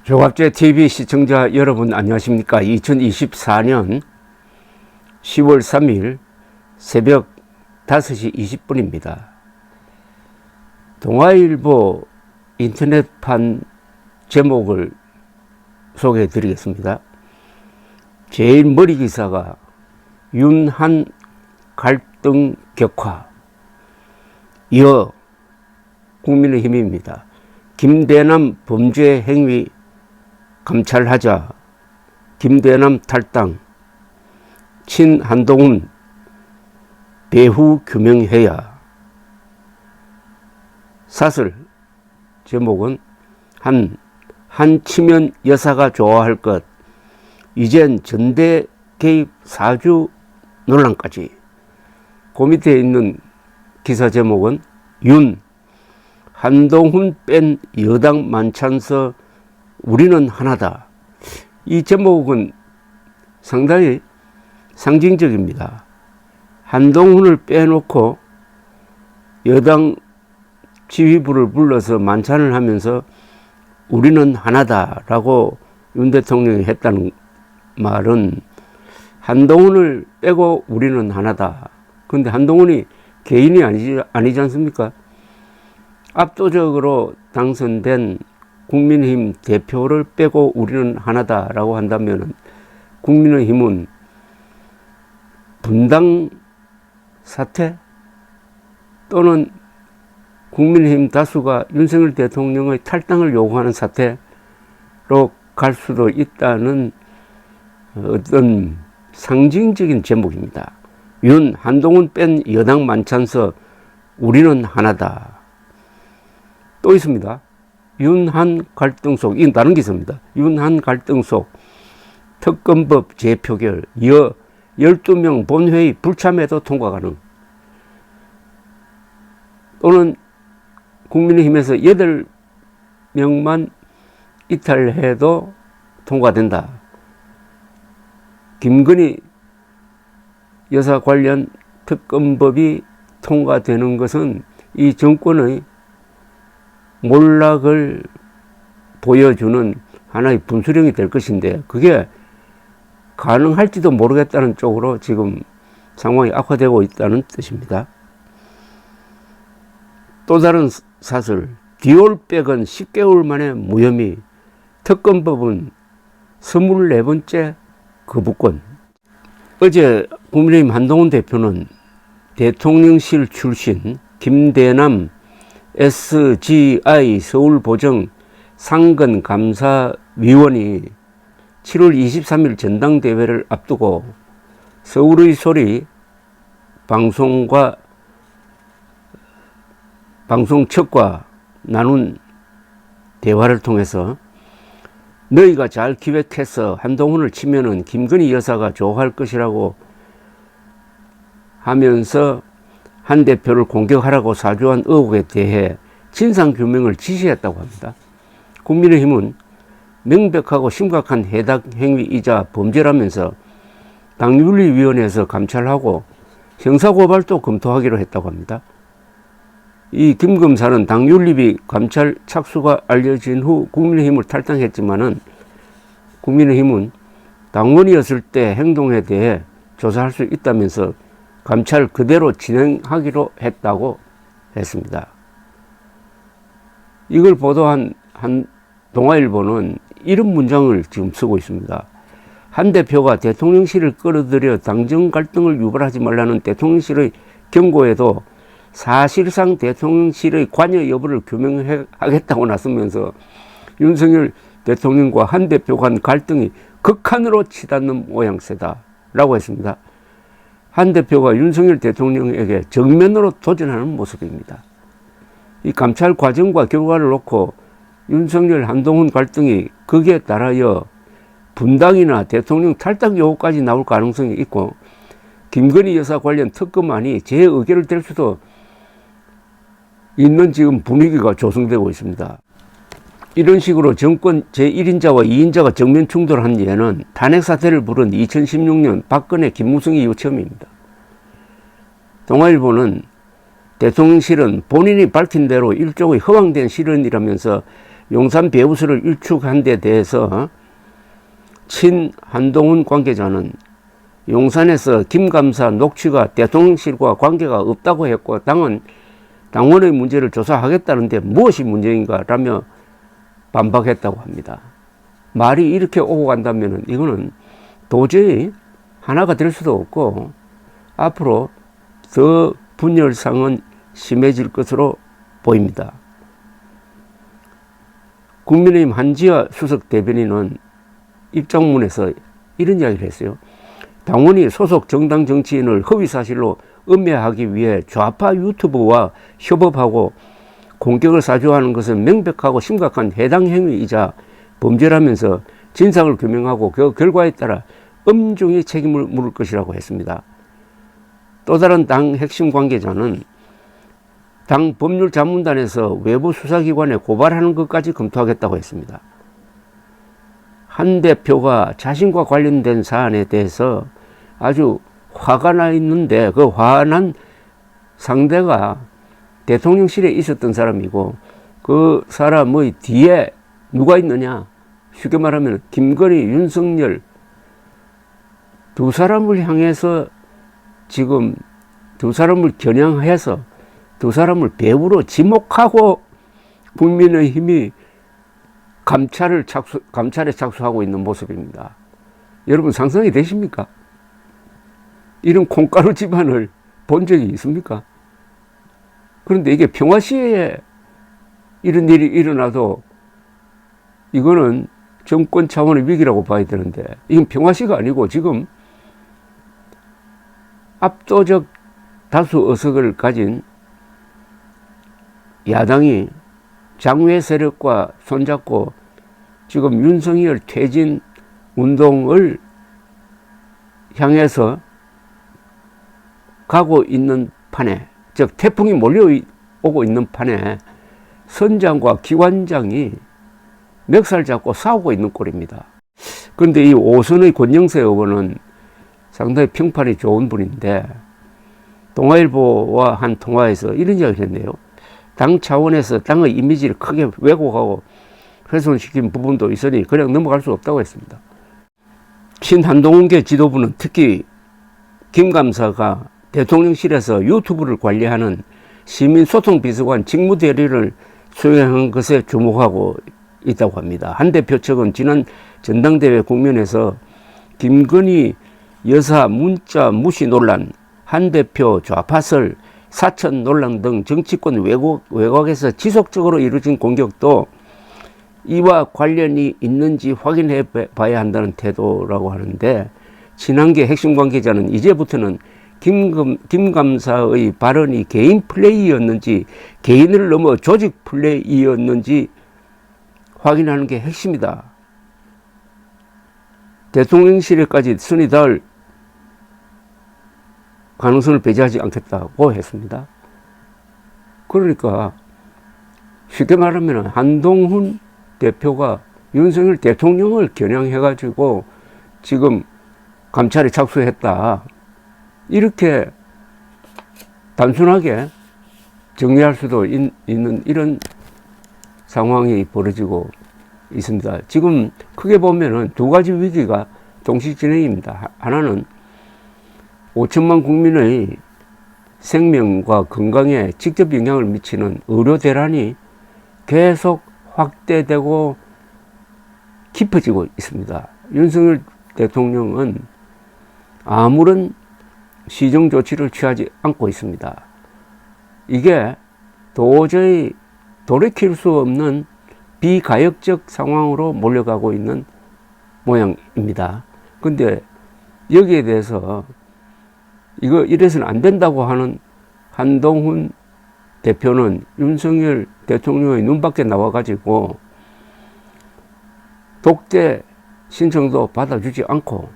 조갑제 TV 시청자 여러분 안녕하십니까? 2024년 10월 3일 새벽 5시 20분입니다. 동아일보 인터넷판 제목을 소개해 드리겠습니다. 제일 머리 기사가 윤한 갈등 격화, 이어 국민의힘입니다. 김대남 범죄 행위 감찰하자, 김대남 탈당, 친한동훈 배후 규명해야. 사설 제목은 한치면 여사가 좋아할 것, 이젠 전대 개입 사주 논란까지. 그 밑에 있는 기사 제목은 한동훈 뺀 여당 만찬서 우리는 하나다. 이 제목은 상당히 상징적입니다. 한동훈을 빼놓고 여당 지휘부를 불러서 만찬을 하면서 우리는 하나다라고 윤 대통령이 했다는 말은 한동훈을 빼고 우리는 하나다. 그런데 한동훈이 개인이 아니지 않습니까? 압도적으로 당선된 국민의힘 대표를 빼고 우리는 하나다라고 한다면 국민의힘은 분당 사태 또는 국민의힘 다수가 윤석열 대통령의 탈당을 요구하는 사태로 갈 수도 있다는 어떤 상징적인 제목입니다. 한동훈 뺀 여당 만찬서 우리는 하나다. 또 있습니다. 윤한 갈등 속, 이건 다른 기사입니다. 윤한 갈등 속 특검법 재표결, 이어 12명 본회의 불참해도 통과 가능. 또는 국민의힘에서 8명만 이탈해도 통과된다. 김건희 여사 관련 특검법이 통과되는 것은 이 정권의 몰락을 보여주는 하나의 분수령이 될 것인데 그게 가능할지도 모르겠다는 쪽으로 지금 상황이 악화되고 있다는 뜻입니다. 또 다른 사설, 디올백은 10개월 만에 무혐의, 특검법은 24번째 거부권. 어제 국민의힘 한동훈 대표는 대통령실 출신 김대남 SGI 서울보정 상근감사위원이 7월 23일 전당대회를 앞두고 서울의 소리 방송측과 나눈 대화를 통해서 너희가 잘 기획해서 한동훈을 치면은 김건희 여사가 좋아할 것이라고 하면서 한 대표를 공격하라고 사주한 의혹에 대해 진상규명을 지시했다고 합니다. 국민의힘은 명백하고 심각한 해당 행위이자 범죄라면서 당윤리위원회에서 감찰하고 형사고발도 검토하기로 했다고 합니다. 이 김 검사는 당윤리위 감찰 착수가 알려진 후 국민의힘을 탈당했지만은 국민의힘은 당원이었을 때 행동에 대해 조사할 수 있다면서 감찰 그대로 진행하기로 했다고 했습니다. 이걸 보도한 동아일보는 이런 문장을 지금 쓰고 있습니다. 한 대표가 대통령실을 끌어들여 당정 갈등을 유발하지 말라는 대통령실의 경고에도 사실상 대통령실의 관여 여부를 규명하겠다고 나서면서 윤석열 대통령과 한 대표 간 갈등이 극한으로 치닫는 모양새다라고 했습니다. 한 대표가 윤석열 대통령에게 정면으로 도전하는 모습입니다. 이 감찰 과정과 결과를 놓고 윤석열 한동훈 갈등이 거기에 따라여 분당이나 대통령 탈당 요구까지 나올 가능성이 있고 김건희 여사 관련 특검안이 재의결을 될 수도 있는 지금 분위기가 조성되고 있습니다. 이런 식으로 정권 제1인자와 2인자가 정면 충돌한 예는 탄핵 사태를 부른 2016년 박근혜 김무성 이후 처음입니다. 동아일보는 대통령실은 본인이 밝힌 대로 일종의 허황된 실언이라면서 용산 배우설을 일축한 데 대해서 친 한동훈 관계자는 용산에서 김 감사 녹취가 대통령실과 관계가 없다고 했고 당은 당원의 문제를 조사하겠다는데 무엇이 문제인가 라며 반박했다고 합니다. 말이 이렇게 오고 간다면 이거는 도저히 하나가 될 수도 없고 앞으로 더 분열상은 심해질 것으로 보입니다. 국민의힘 한지아 수석 대변인은 입장문에서 이런 이야기를 했어요. 당원이 소속 정당 정치인을 허위사실로 음해하기 위해 좌파 유튜버와 협업하고 공격을 사주하는 것은 명백하고 심각한 해당 행위이자 범죄라면서 진상을 규명하고 그 결과에 따라 엄중히 책임을 물을 것이라고 했습니다. 또 다른 당 핵심 관계자는 당 법률자문단에서 외부 수사기관에 고발하는 것까지 검토하겠다고 했습니다. 한 대표가 자신과 관련된 사안에 대해서 아주 화가 나 있는데 그 화난 상대가 대통령실에 있었던 사람이고 그 사람의 뒤에 누가 있느냐? 쉽게 말하면 김건희, 윤석열 두 사람을 향해서 지금 두 사람을 겨냥해서 두 사람을 배우로 지목하고 국민의힘이 감찰에 착수하고 있는 모습입니다. 여러분 상상이 되십니까? 이런 콩가루 집안을 본 적이 있습니까? 그런데 이게 평화시에 이런 일이 일어나도 이거는 정권 차원의 위기라고 봐야 되는데 이건 평화시가 아니고 지금 압도적 다수 의석을 가진 야당이 장외 세력과 손잡고 지금 윤석열 퇴진 운동을 향해서 가고 있는 판에, 즉 태풍이 몰려오고 있는 판에 선장과 기관장이 멱살 잡고 싸우고 있는 꼴입니다. 그런데 이 오선의 권영세 의원은 상당히 평판이 좋은 분인데 동아일보와 한 통화에서 이런 이야기를 했네요. 당 차원에서 당의 이미지를 크게 왜곡하고 훼손시킨 부분도 있으니 그냥 넘어갈 수 없다고 했습니다. 친한동훈계 지도부는 특히 김 감사가 대통령실에서 유튜브를 관리하는 시민소통비서관 직무대리를 수행한 것에 주목하고 있다고 합니다. 한 대표 측은 지난 전당대회 국면에서 김건희 여사 문자 무시 논란, 한 대표 좌파설, 사천 논란 등 정치권 왜곡에서 지속적으로 이루어진 공격도 이와 관련이 있는지 확인해 봐야 한다는 태도라고 하는데 친한계 핵심 관계자는 이제부터는 김 감사의 발언이 개인 플레이였는지 개인을 넘어 조직 플레이였는지 확인하는 게 핵심이다. 대통령실에까지 손이 닿을 가능성을 배제하지 않겠다고 했습니다. 그러니까 쉽게 말하면 한동훈 대표가 윤석열 대통령을 겨냥해가지고 지금 감찰에 착수했다. 이렇게 단순하게 정리할 수도 있는 이런 상황이 벌어지고 있습니다. 지금 크게 보면은 두 가지 위기가 동시 진행입니다. 하나는 5천만 국민의 생명과 건강에 직접 영향을 미치는 의료 대란이 계속 확대되고 깊어지고 있습니다. 윤석열 대통령은 아무런 시정 조치를 취하지 않고 있습니다. 이게 도저히 돌이킬 수 없는 비가역적 상황으로 몰려가고 있는 모양입니다. 근데 여기에 대해서 이거 이래서는 안 된다고 하는 한동훈 대표는 윤석열 대통령의 눈밖에 나와가지고 독재 신청도 받아주지 않고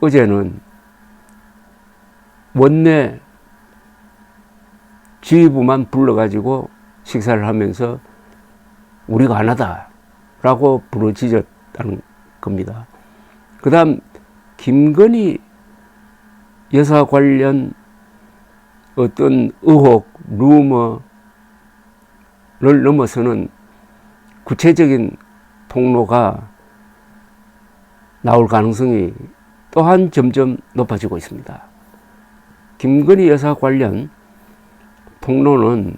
어제는 원내 지휘부만 불러가지고 식사를 하면서 우리가 안 하다라고 부르짖었다는 겁니다. 그 다음 김건희 여사 관련 어떤 의혹, 루머, 넘어서는 구체적인 폭로가 나올 가능성이 또한 점점 높아지고 있습니다. 김건희 여사 관련 폭로는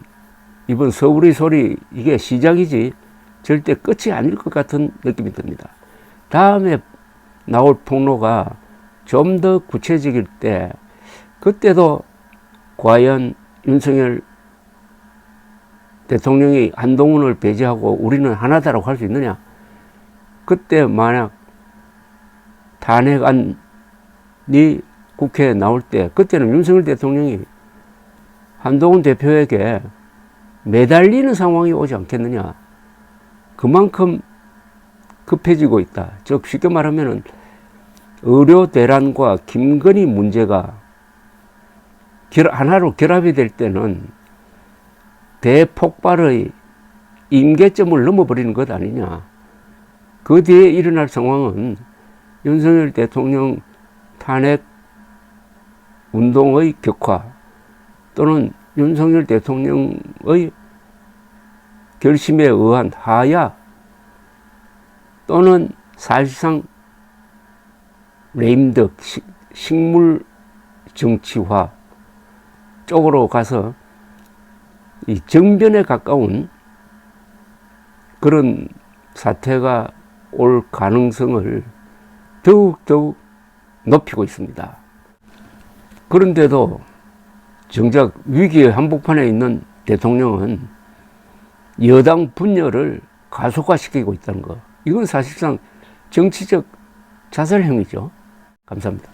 이번 서울의 소리 이게 시작이지 절대 끝이 아닐 것 같은 느낌이 듭니다. 다음에 나올 폭로가 좀 더 구체적일 때 그때도 과연 윤석열 대통령이 한동훈을 배제하고 우리는 하나다라고 할 수 있느냐? 그때 만약 탄핵안이 국회에 나올 때 그때는 윤석열 대통령이 한동훈 대표에게 매달리는 상황이 오지 않겠느냐. 그만큼 급해지고 있다. 즉 쉽게 말하면 의료 대란과 김건희 문제가 하나로 결합이 될 때는 대폭발의 임계점을 넘어버리는 것 아니냐. 그 뒤에 일어날 상황은 윤석열 대통령 탄핵 운동의 격화 또는 윤석열 대통령의 결심에 의한 하야 또는 사실상 레임덕 식물 정치화 쪽으로 가서 이 정변에 가까운 그런 사태가 올 가능성을 더욱더욱 높이고 있습니다. 그런데도 정작 위기의 한복판에 있는 대통령은 여당 분열을 가속화시키고 있다는 거. 이건 사실상 정치적 자살행위죠. 감사합니다.